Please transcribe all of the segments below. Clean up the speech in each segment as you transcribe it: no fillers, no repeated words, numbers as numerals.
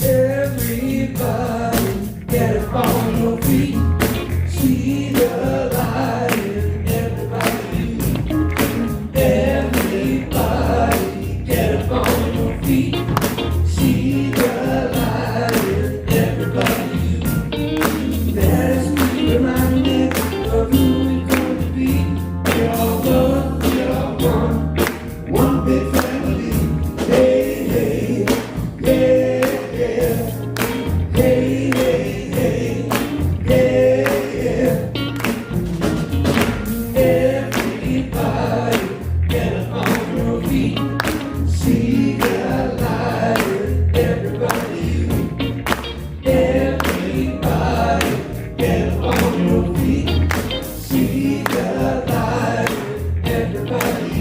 Everybody get up on your feet. See the light in everybody. Everybody get up on your feet. See the light in everybody. Let us be reminded of who we're going to be. We're all one, we're all one big family. Hey, hey, yeah, yeah. Hey, hey, hey, yeah, yeah. Everybody get up on your feet. See the light in everybody. Everybody get up on your feet. See the light in everybody.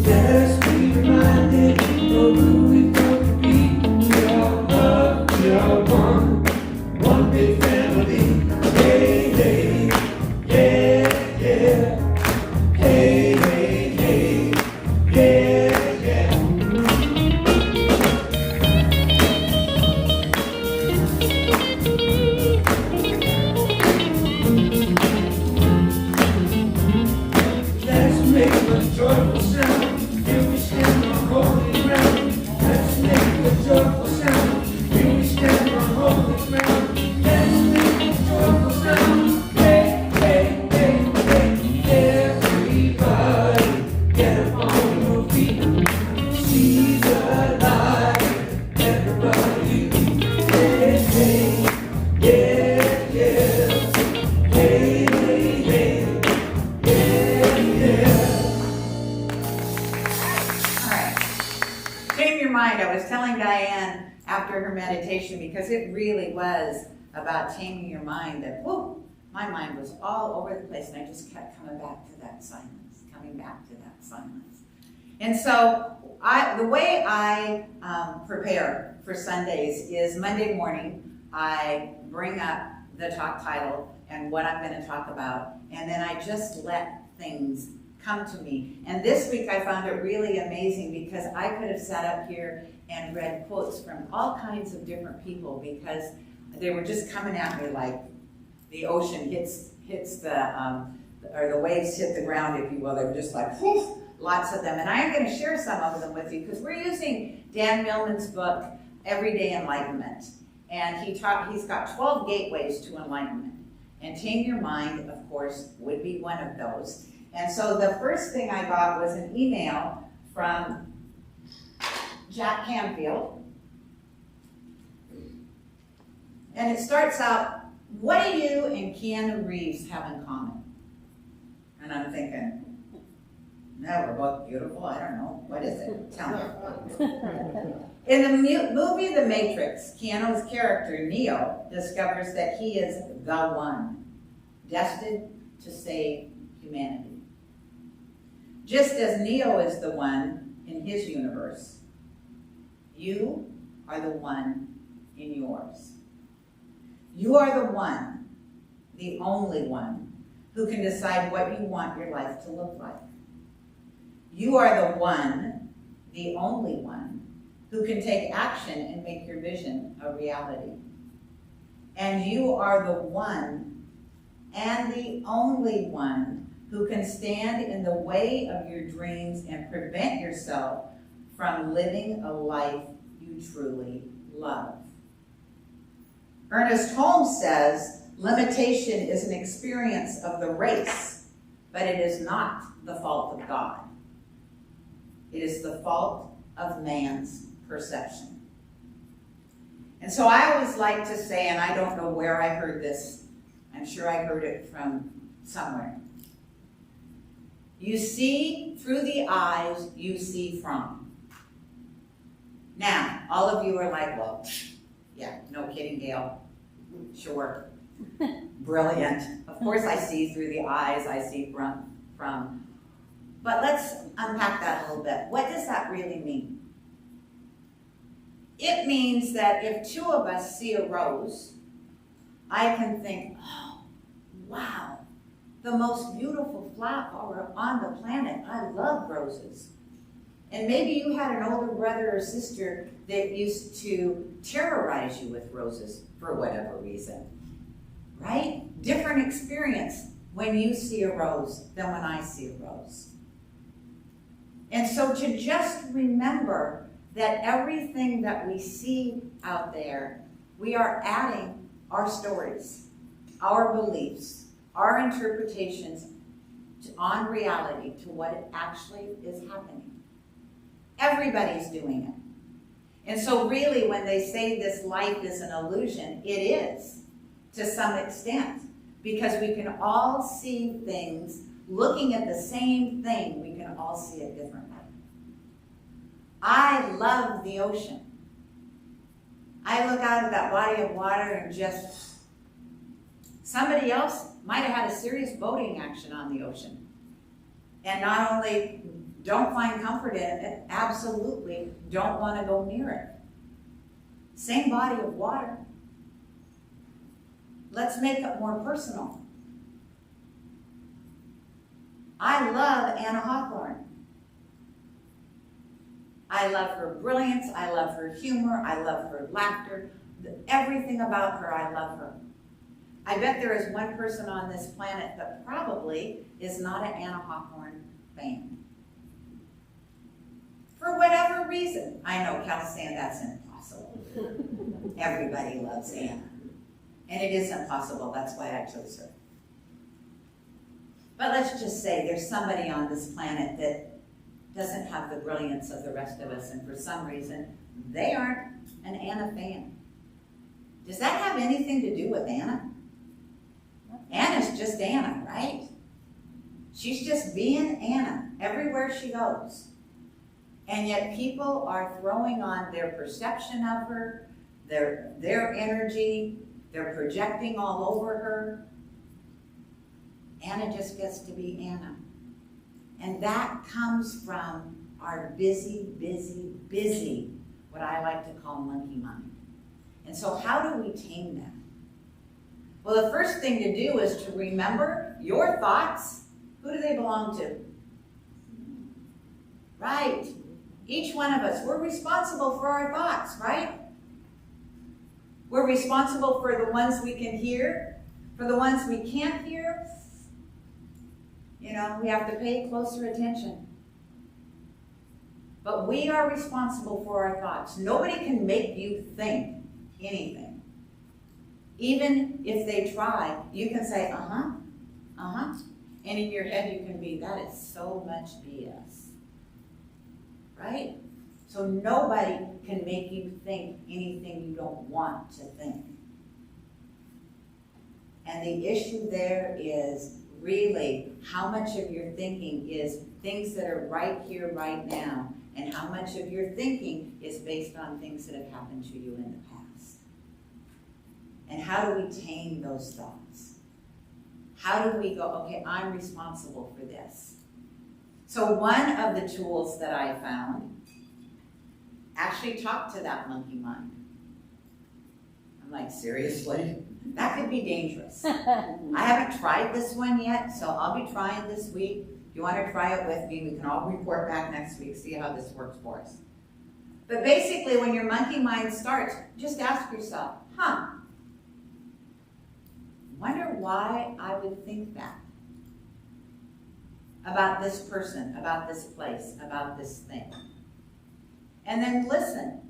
Let us be reminded of who we're going to be. We are love, we are one big family. Hey, hey, yeah, yeah. Hey, hey, hey, yeah, yeah. Let's make a joyful sound. Here we stand on holy ground. Let's make a joyful sound. Here we stand on holy ground. Let's make a joyful sound. Hey, hey, hey, hey. Everybody get up on your feet. See the light. Everybody. Hey, hey, yeah, yeah. Hey, hey, hey, yeah, yeah. All right. Tame Your Mind. I was telling Diane after her meditation, because it really was about taming your mind, that whoa, my mind was all over the place, and I just kept coming back to that silence, coming back to that silence. And so the way I prepare for Sundays is Monday morning, I bring up the talk title and what I'm going to talk about, and then I just let things come to me. And this week I found it really amazing, because I could have sat up here and read quotes from all kinds of different people, because they were just coming at me like the ocean hits the, or the waves hit the ground, if you will. They were just like, whew, lots of them. And I am going to share some of them with you, because we're using Dan Millman's book, Everyday Enlightenment. And he's got 12 gateways to enlightenment. And Tame Your Mind, of course, would be one of those. And so the first thing I got was an email from Jack Canfield. And it starts out, what do you and Keanu Reeves have in common? And I'm thinking, no, we're both beautiful. I don't know. What is it? Tell me. In the movie The Matrix, Keanu's character, Neo, discovers that he is the one, destined to save humanity. Just as Neo is the one in his universe, you are the one in yours. You are the one, the only one, who can decide what you want your life to look like. You are the one, the only one, who can take action and make your vision a reality. And you are the one and the only one who can stand in the way of your dreams and prevent yourself from living a life you truly love. Ernest Holmes says, limitation is an experience of the race, but it is not the fault of God. It is the fault of man's perception. And so I always like to say, and I don't know where I heard this, I'm sure I heard it from somewhere. You see through the eyes you see from. Now, all of you are like, well, yeah, no kidding, Gail. Sure. Brilliant. Of course I see through the eyes, I see from. But let's unpack that a little bit. What does that really mean? It means that if two of us see a rose, I can think, oh, wow, the most beautiful flower on the planet. I love roses. And maybe you had an older brother or sister that used to terrorize you with roses for whatever reason, right? Different experience when you see a rose than when I see a rose. And so to just remember that everything that we see out there, we are adding our stories, our beliefs, our interpretations on reality to what it actually is happening. Everybody's doing it. And so really when they say this life is an illusion, it is to some extent, because we can all see things, looking at the same thing, we can all see it differently. I love the ocean. I look out at that body of water and just, somebody else might have had a serious boating action on the ocean. And not only don't find comfort in it, absolutely don't want to go near it. Same body of water. Let's make it more personal. I love Anna Hawthorne. I love her brilliance, I love her humor, I love her laughter. Everything about her, I love her. I bet there is one person on this planet that probably is not an Anna Hawthorne fan. For whatever reason. I know Cal's saying that's impossible. Everybody loves Anna. And it is impossible, that's why I chose her. But let's just say there's somebody on this planet that doesn't have the brilliance of the rest of us, and for some reason, they aren't an Anna fan. Does that have anything to do with Anna? Anna's just Anna, right? She's just being Anna everywhere she goes. And yet people are throwing on their perception of her, their energy, they're projecting all over her. Anna just gets to be Anna. And that comes from our busy, what I like to call monkey mind. And so how do we tame that? Well, the first thing to do is to remember your thoughts. Who do they belong to? Right. Each one of us, we're responsible for our thoughts, right? We're responsible for the ones we can hear, for the ones we can't hear. You know, we have to pay closer attention. But we are responsible for our thoughts. Nobody can make you think anything. Even if they try, you can say, and in your head you can be, that is so much BS. Right? So nobody can make you think anything you don't want to think. And the issue there is really how much of your thinking is things that are right here, right now, and how much of your thinking is based on things that have happened to you in the past. And how do we tame those thoughts? How do we go, okay, I'm responsible for this. So one of the tools that I found actually talked to that monkey mind. I'm like, seriously? That could be dangerous. I haven't tried this one yet, so I'll be trying this week. If you want to try it with me, we can all report back next week, see how this works for us. But basically, when your monkey mind starts, just ask yourself, wonder why I would think that about this person, about this place, about this thing. And then listen.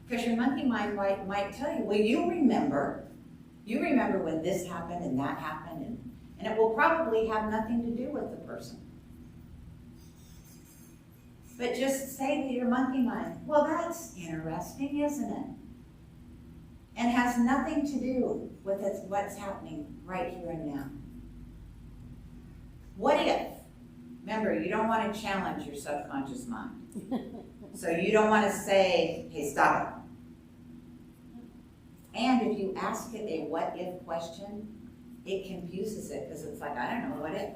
Because your monkey mind might tell you, well, you remember when this happened and that happened, and it will probably have nothing to do with the person. But just say to your monkey mind, well, that's interesting, isn't it? And has nothing to do with what's happening right here and now. What if? Remember, you don't want to challenge your subconscious mind. So you don't want to say, hey, stop it. And if you ask it a what if question, it confuses it because it's like, I don't know, what if?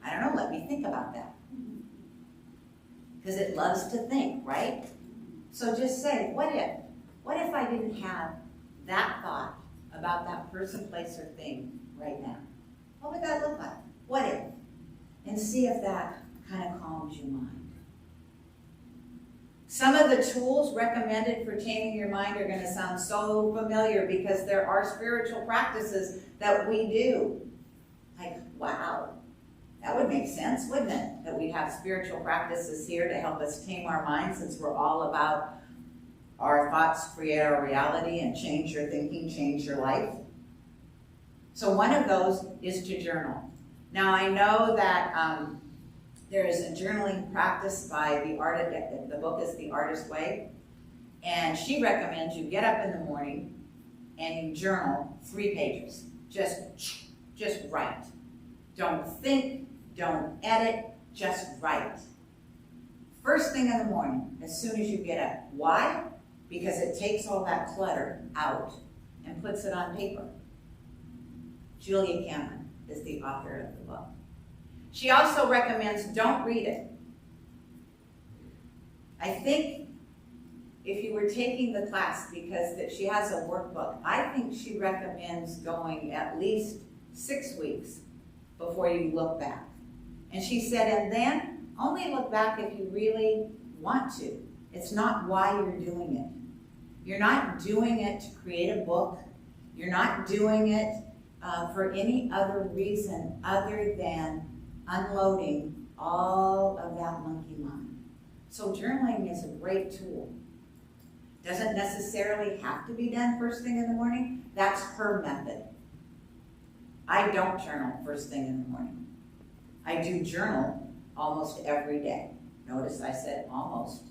I don't know, let me think about that. Because it loves to think, right? So just say, what if? What if I didn't have that thought about that person, place, or thing right now? What would that look like? What if? And see if that kind of calms your mind. Some of the tools recommended for taming your mind are going to sound so familiar because there are spiritual practices that we do. Like, wow, that would make sense, wouldn't it? That we have spiritual practices here to help us tame our mind, since we're all about our thoughts create our reality and change your thinking, change your life. So one of those is to journal. Now I know that there is a journaling practice by the artist, the book is The Artist's Way, and she recommends you get up in the morning and you journal 3 pages. Just write. Don't think, don't edit, just write. First thing in the morning, as soon as you get up. Why? Because it takes all that clutter out and puts it on paper. Julia Cameron is the author of the book. She also recommends don't read it. I think if you were taking the class, because that she has a workbook, I think she recommends going at least 6 weeks before you look back. And she said, and then only look back if you really want to. It's not why you're doing it. You're not doing it to create a book. You're not doing it for any other reason other than unloading all of that monkey mind. So journaling is a great tool. Doesn't necessarily have to be done first thing in the morning. That's her method. I don't journal first thing in the morning. I do journal almost every day. Notice I said almost.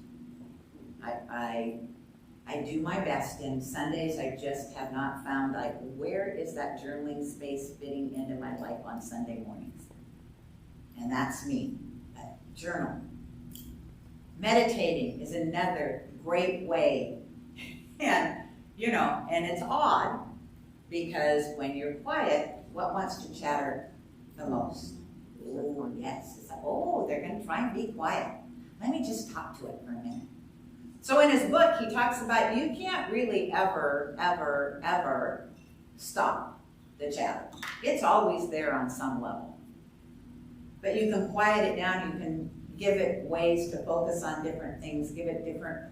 I do my best, and Sundays I just have not found, like, where is that journaling space fitting into my life on Sunday mornings? And that's me. Journal. Meditating is another great way. And, you know, and it's odd because when you're quiet, what wants to chatter the most? Oh, yes. It's like, oh, they're going to try and be quiet. Let me just talk to it for a minute. So in his book, he talks about you can't really ever stop the chatter. It's always there on some level. But you can quiet it down. You can give it ways to focus on different things, give it different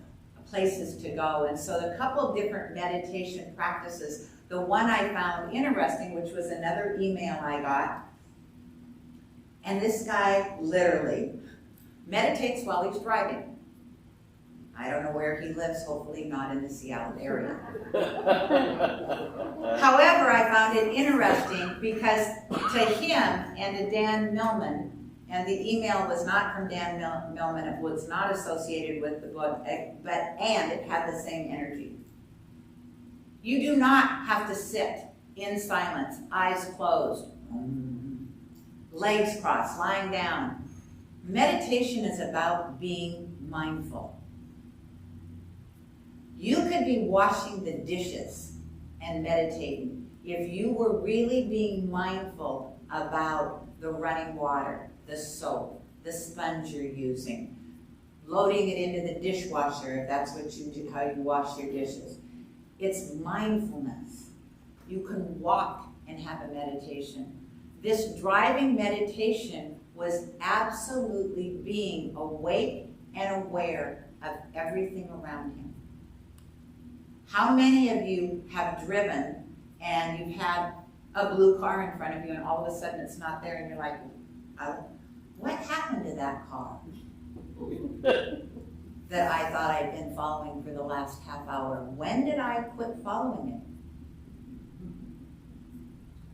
places to go. And so the couple of different meditation practices, the one I found interesting, which was another email I got, and this guy literally meditates while he's driving. I don't know where he lives, hopefully not in the Seattle area. However, I found it interesting because to him and to Dan Millman, and the email was not from Dan Millman, it was not associated with the book, and it had the same energy. You do not have to sit in silence, eyes closed, legs crossed, lying down. Meditation is about being mindful. You could be washing the dishes and meditating if you were really being mindful about the running water, the soap, the sponge you're using, loading it into the dishwasher if that's what you do, how you wash your dishes. It's mindfulness. You can walk and have a meditation. This driving meditation was absolutely being awake and aware of everything around him. How many of you have driven and you've had a blue car in front of you and all of a sudden it's not there and you're like, oh, what happened to that car that I thought I'd been following for the last half hour? When did I quit following it?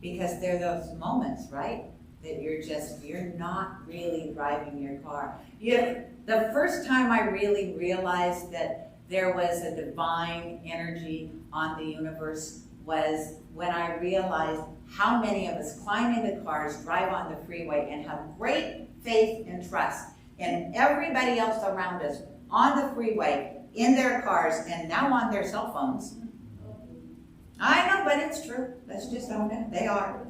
Because there are those moments, right? That you're not really driving your car. The first time I really realized that there was a divine energy on the universe was when I realized how many of us climb into cars, drive on the freeway, and have great faith and trust in everybody else around us on the freeway, in their cars, and now on their cell phones. I know, but it's true. Let's just own it. They are.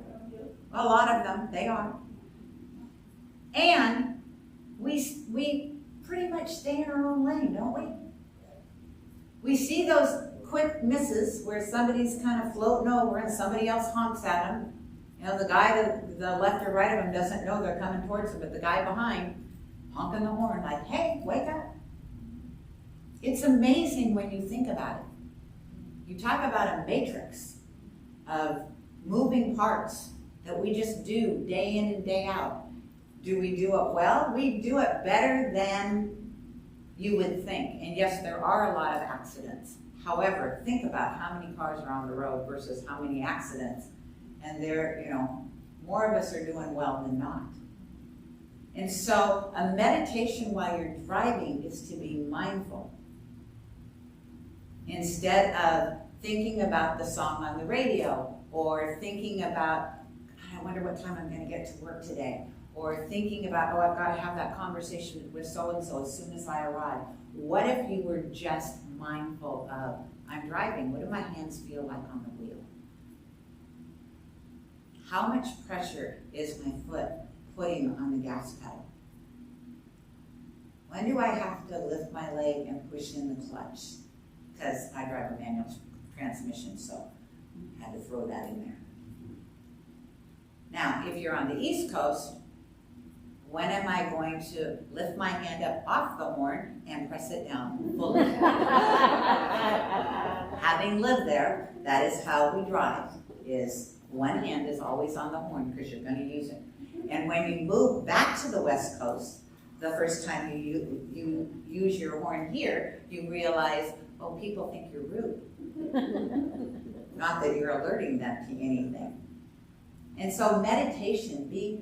A lot of them, they are. And we pretty much stay in our own lane, don't we? We see those quick misses where somebody's kind of floating over and somebody else honks at them. You know, the guy to the left or right of them doesn't know they're coming towards him, but the guy behind honking the horn like, hey, wake up. It's amazing when you think about it. You talk about a matrix of moving parts that we just do day in and day out. Do we do it well? We do it better than you would think. And yes, there are a lot of accidents. However, think about how many cars are on the road versus how many accidents. And more of us are doing well than not. And so a meditation while you're driving is to be mindful. Instead of thinking about the song on the radio, or thinking about, I wonder what time I'm going to get to work today, or thinking about, I've got to have that conversation with so-and-so as soon as I arrive. What if you were just mindful of, I'm driving, what do my hands feel like on the wheel? How much pressure is my foot putting on the gas pedal? When do I have to lift my leg and push in the clutch? Because I drive a manual transmission, so I had to throw that in there. Now, if you're on the East Coast, when am I going to lift my hand up off the horn and press it down fully? Having lived there, that is how we drive, is one hand is always on the horn because you're going to use it. And when you move back to the West Coast, the first time you use your horn here, you realize, oh, people think you're rude. Not that you're alerting them to anything. And so meditation, be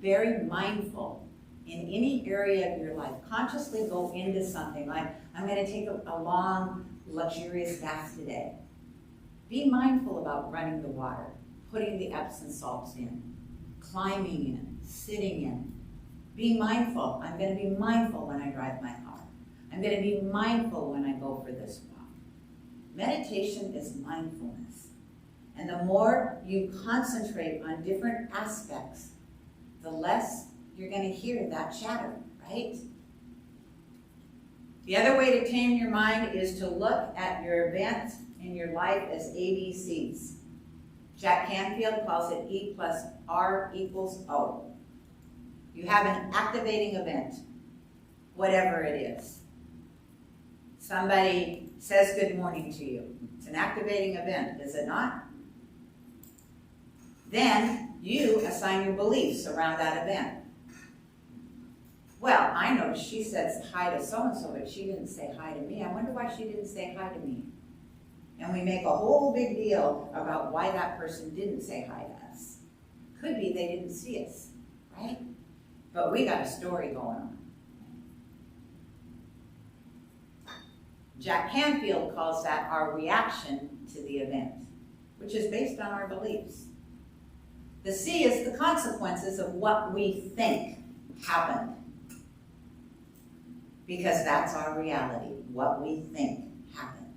very mindful in any area of your life. Consciously go into something like, I'm going to take a long, luxurious bath today. Be mindful about running the water, putting the Epsom salts in, climbing in, sitting in. Be mindful. I'm going to be mindful when I drive my car. I'm going to be mindful when I go for this walk. Meditation is mindfulness. And the more you concentrate on different aspects, the less you're going to hear that chatter, right? The other way to tame your mind is to look at your events in your life as ABCs. Jack Canfield calls it E plus R equals O. You have an activating event, whatever it is. Somebody says good morning to you. It's an activating event, is it not? Then you assign your beliefs around that event. Well, I noticed she said hi to so-and-so, but she didn't say hi to me. I wonder why she didn't say hi to me. And we make a whole big deal about why that person didn't say hi to us. Could be they didn't see us, right? But we got a story going on. Jack Canfield calls that our reaction to the event, which is based on our beliefs. The C is the consequences of what we think happened. Because that's our reality, what we think happened.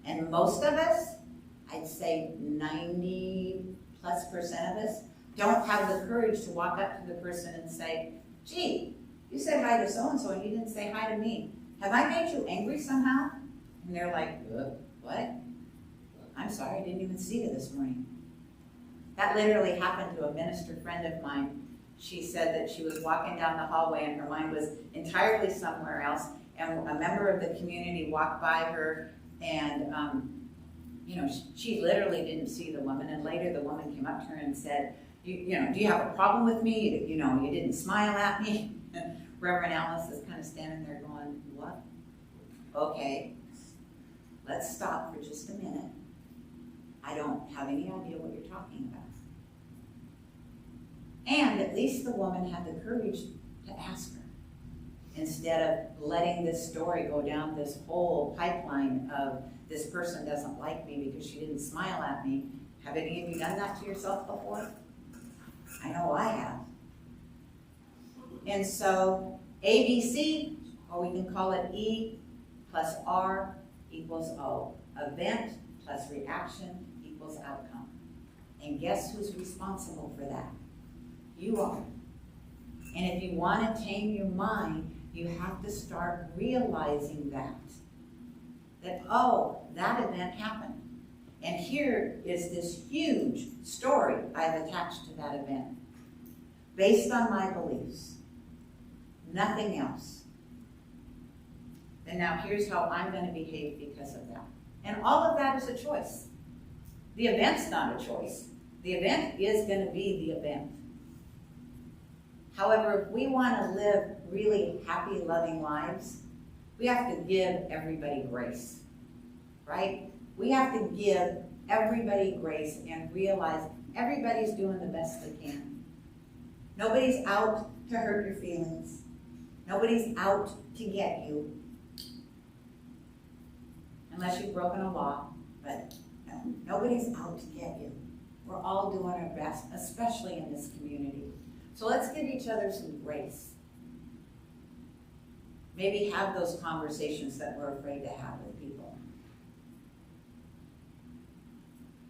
And most of us, I'd say 90+% of us, don't have the courage to walk up to the person and say, gee, you said hi to so-and-so and you didn't say hi to me. Have I made you angry somehow? And they're like, what? I'm sorry, I didn't even see you this morning. That literally happened to a minister friend of mine. She said that she was walking down the hallway and her mind was entirely somewhere else, and a member of the community walked by her, and she literally didn't see the woman, and later the woman came up to her and said, do you have a problem with me? You didn't smile at me. Reverend Alice is kind of standing there going, what? Okay, let's stop for just a minute. I don't have any idea what you're talking about. And at least the woman had the courage to ask her, instead of letting this story go down this whole pipeline of this person doesn't like me because she didn't smile at me. Have any of you done that to yourself before? I know I have. And so ABC, or we can call it E plus R equals O. Event plus reaction equals outcome. And guess who's responsible for that? You are. And if you want to tame your mind, you have to start realizing that, that event happened. And here is this huge story I've attached to that event, based on my beliefs. nothing else, then now here's how I'm going to behave because of that. And all of that is a choice. The event's not a choice. The event is going to be the event. However, if we want to live really happy, loving lives, we have to give everybody grace, right? We have to give everybody grace and realize everybody's doing the best they can. Nobody's out to hurt your feelings. Nobody's out to get you. Unless you've broken a law, but no, nobody's out to get you. We're all doing our best, especially in this community. So let's give each other some grace. Maybe have those conversations that we're afraid to have with people.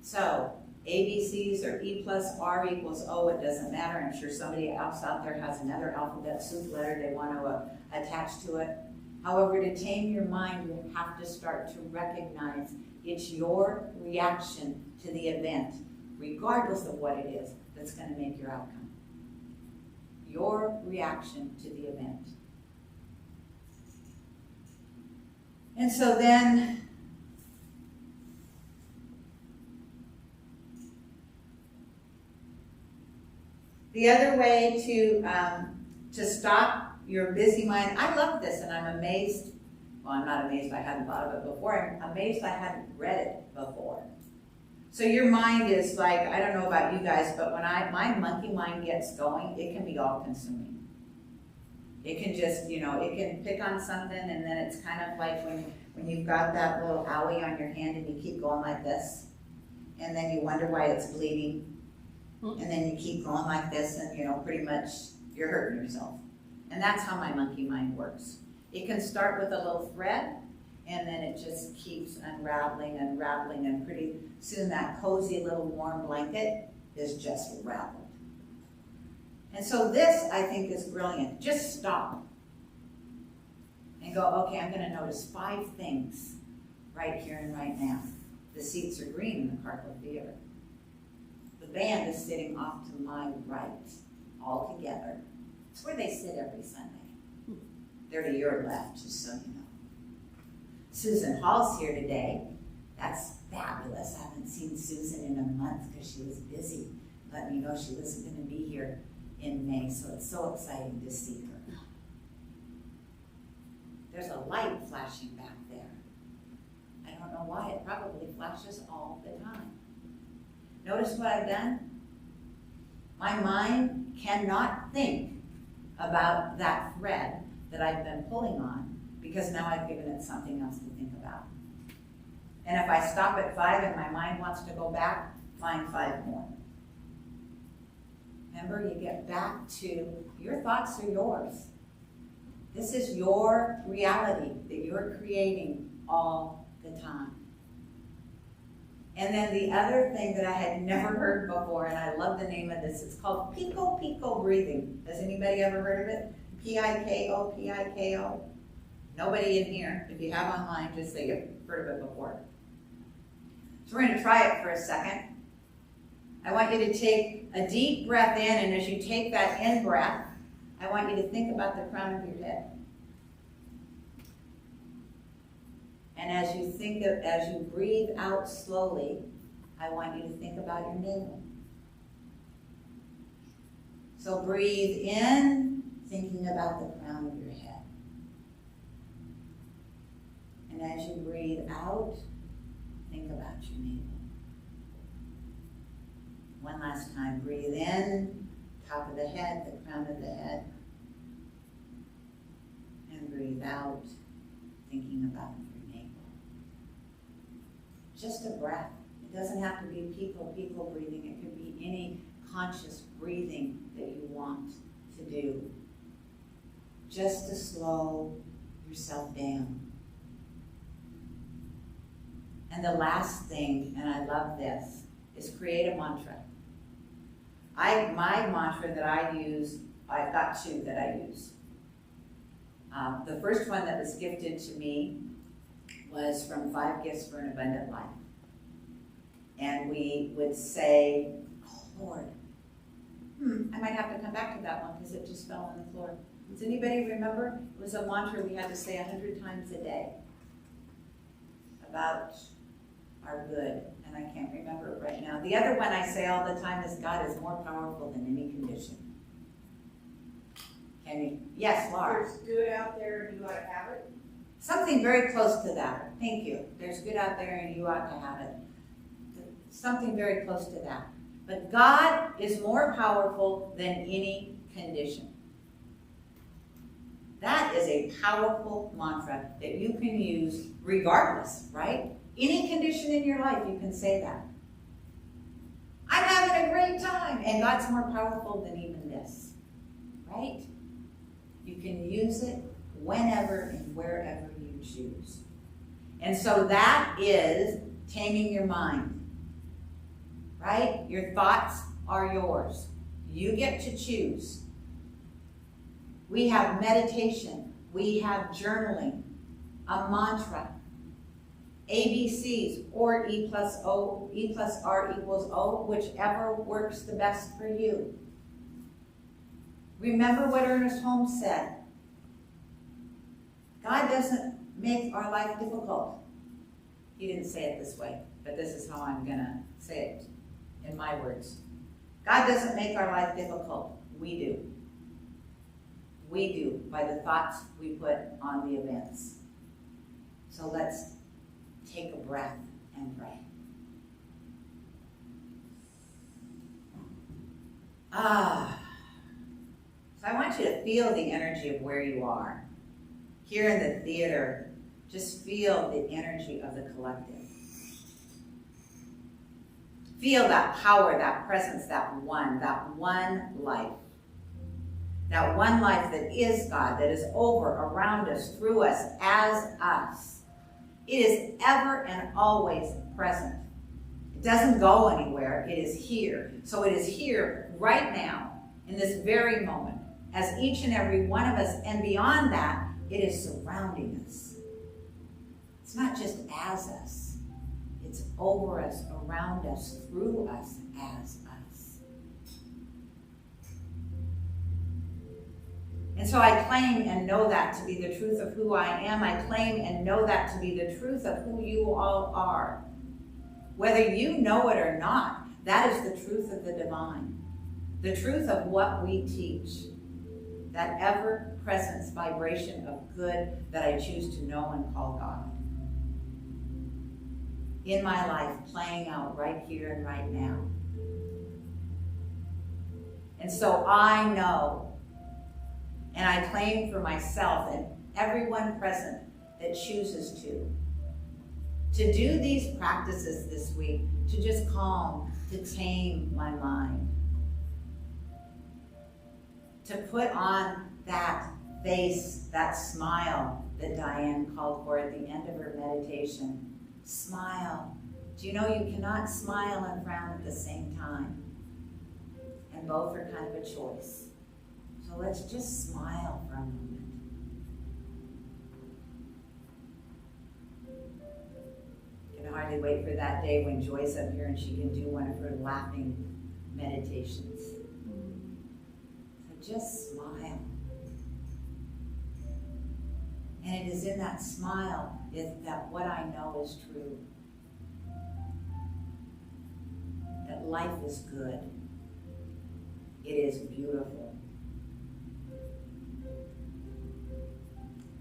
So, ABCs or E plus R equals O, it doesn't matter. I'm sure somebody else out there has another alphabet soup letter they want to attach to it. However, to tame your mind, you have to start to recognize it's your reaction to the event, regardless of what it is, that's going to make your outcome. Your reaction to the event. And so then, the other way to stop your busy mind, I love this and I'm amazed. Well, I'm not amazed I hadn't thought of it before. I'm amazed I hadn't read it before. So your mind is like, I don't know about you guys, but when my monkey mind gets going, it can be all consuming. It can just, it can pick on something and then it's kind of like when you've got that little owie on your hand and you keep going like this, and then you wonder why it's bleeding, and then you keep going like this and, pretty much you're hurting yourself. And that's how my monkey mind works. It can start with a little thread, and then it just keeps unraveling, and pretty soon that cozy little warm blanket is just raveled. And so this, I think, is brilliant. Just stop and go, okay, I'm going to notice 5 things right here and right now. The seats are green in the Carco Theater. The band is sitting off to my right, all together. It's where they sit every Sunday. They're to your left, just so you know. Susan Hall's here today. That's fabulous. I haven't seen Susan in a month because she was busy. Let me know she wasn't going to be here in May, so it's so exciting to see her. There's a light flashing back there. I don't know why. It probably flashes all the time. Notice what I've done? My mind cannot think about that thread that I've been pulling on because now I've given it something else to think about. And if I stop at 5 and my mind wants to go back, find 5 more. Remember, you get back to your thoughts are yours. This is your reality that you're creating all the time. And then the other thing that I had never heard before, and I love the name of this, it's called Pico Pico breathing. Has anybody ever heard of it? P-I-K-O, P-I-K-O. Nobody in here. If you have online, just say you've heard of it before. So we're going to try it for a second. I want you to take a deep breath in, and as you take that in breath, I want you to think about the crown of your head. And as you breathe out slowly, I want you to think about your navel. So breathe in, thinking about the crown of your head. And as you breathe out, think about your navel. One last time, breathe in, top of the head, the crown of the head. And breathe out, thinking about your navel. Just a breath. It doesn't have to be Pico breathing. It could be any conscious breathing that you want to do. Just to slow yourself down. And the last thing, and I love this, is create a mantra. My mantra that I use, I've got 2 that I use. The first one that was gifted to me was from 5 Gifts for an Abundant Life. And we would say, oh Lord, I might have to come back to that one because it just fell on the floor. Does anybody remember? It was a mantra we had to say 100 times a day about our good, and I can't remember it right now. The other one I say all the time is God is more powerful than any condition. Can you? Yes, Laura. There's good out there and you ought to have it. Something very close to that. Thank you. There's good out there and you ought to have it. Something very close to that. But God is more powerful than any condition. That is a powerful mantra that you can use regardless, right? Any condition in your life, you can say that. I'm having a great time, and God's more powerful than even this, right? You can use it whenever and wherever you choose. And so that is taming your mind, right? Your thoughts are yours. You get to choose. We have meditation. We have journaling, a mantra, ABCs, or E plus R equals O, whichever works the best for you. Remember what Ernest Holmes said. God doesn't make our life difficult. He didn't say it this way, but this is how I'm going to say it in my words. God doesn't make our life difficult. We do. We do by the thoughts we put on the events. So let's take a breath and pray. So I want you to feel the energy of where you are. Here in the theater, just feel the energy of the collective. Feel that power, that presence, that one life. That one life that is God, that is over, around us, through us, as us. It is ever and always present. It doesn't go anywhere. It is here. So it is here right now, in this very moment, as each and every one of us. And beyond that, it is surrounding us. It's not just as us. It's over us, around us, through us, as us. And so I claim and know that to be the truth of who I am. I claim and know that to be the truth of who you all are. Whether you know it or not, that is the truth of the divine. The truth of what we teach. That ever-presence vibration of good that I choose to know and call God. In my life, playing out right here and right now. And so I know, and I claim for myself and everyone present that chooses to do these practices this week, to just calm, to tame my mind. To put on that face, that smile that Diane called for at the end of her meditation. Smile. Do you know you cannot smile and frown at the same time? And both are kind of a choice. So let's just smile for a moment. I can hardly wait for that day when Joy's up here and she can do one of her laughing meditations. So just smile. And it is in that smile that what I know is true. That life is good. It is beautiful.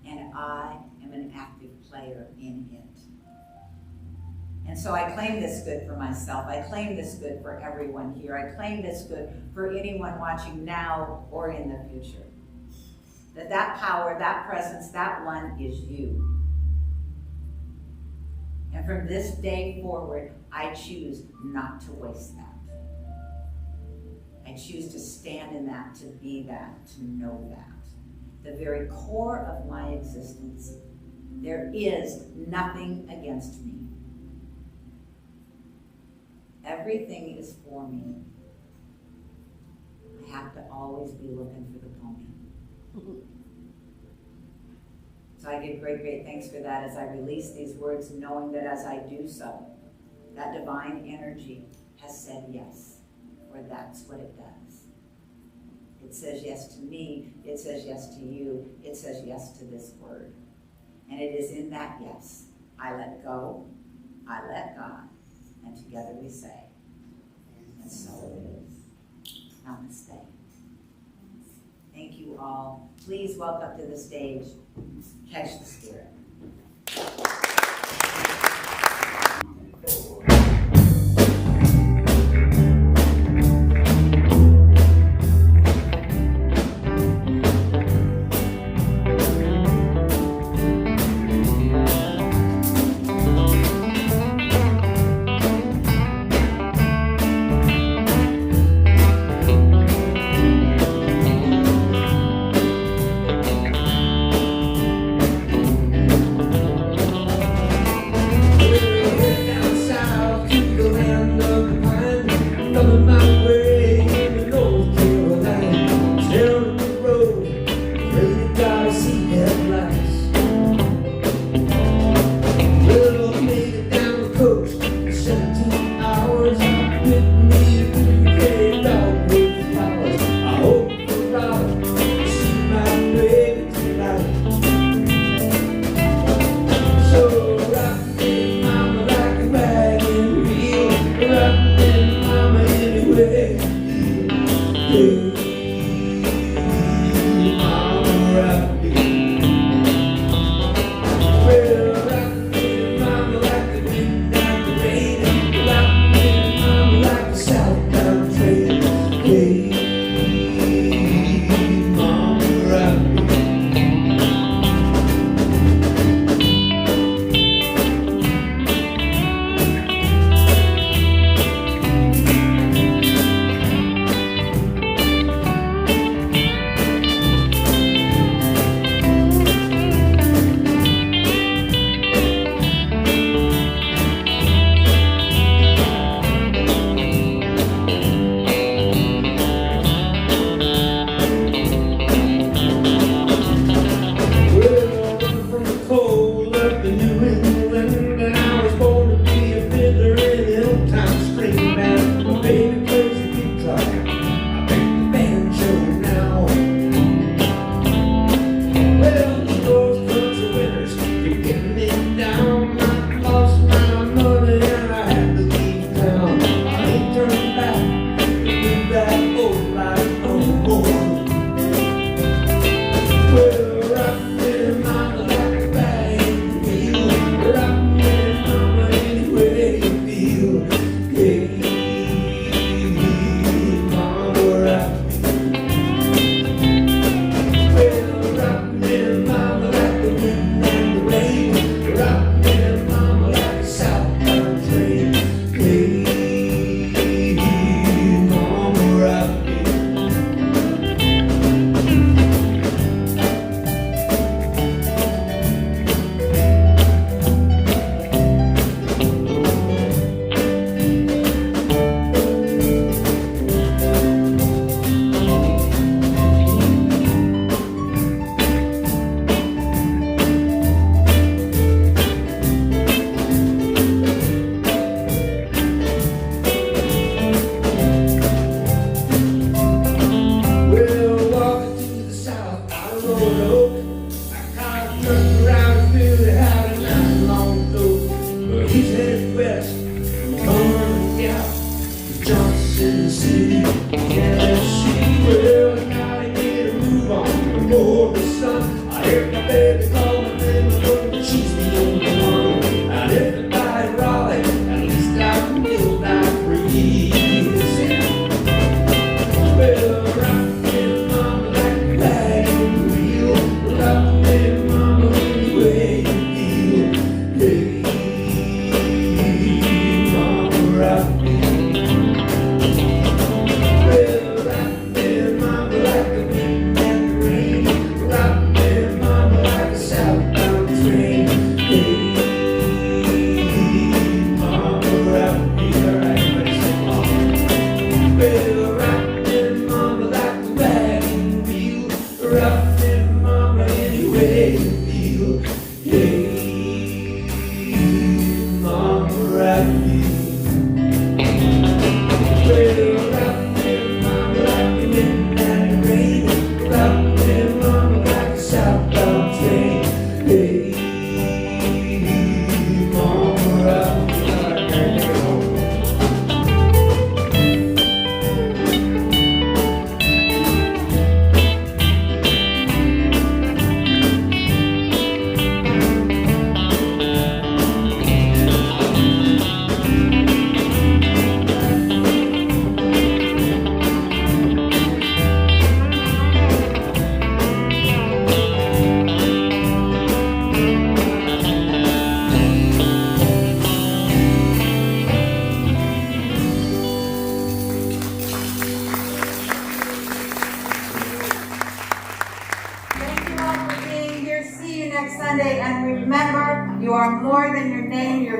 And I am an active player in it. And so I claim this good for myself. I claim this good for everyone here. I claim this good for anyone watching now or in the future. That power, that presence, that one is you. And from this day forward, I choose not to waste that. I choose to stand in that, to be that, to know that. The very core of my existence. There is nothing against me. Everything is for me. I have to always be looking for the pony. So I give great, great thanks for that as I release these words, knowing that as I do so, that divine energy has said yes, for that's what it does. It says yes to me. It says yes to you. It says yes to this word. And it is in that yes, I let go, I let God, and together we say, and so it is. Namaste. Thank you all. Please walk up to the stage. Catch the spirit.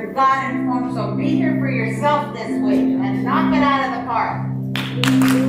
You're God informed, so be here for yourself this week and knock it out of the park.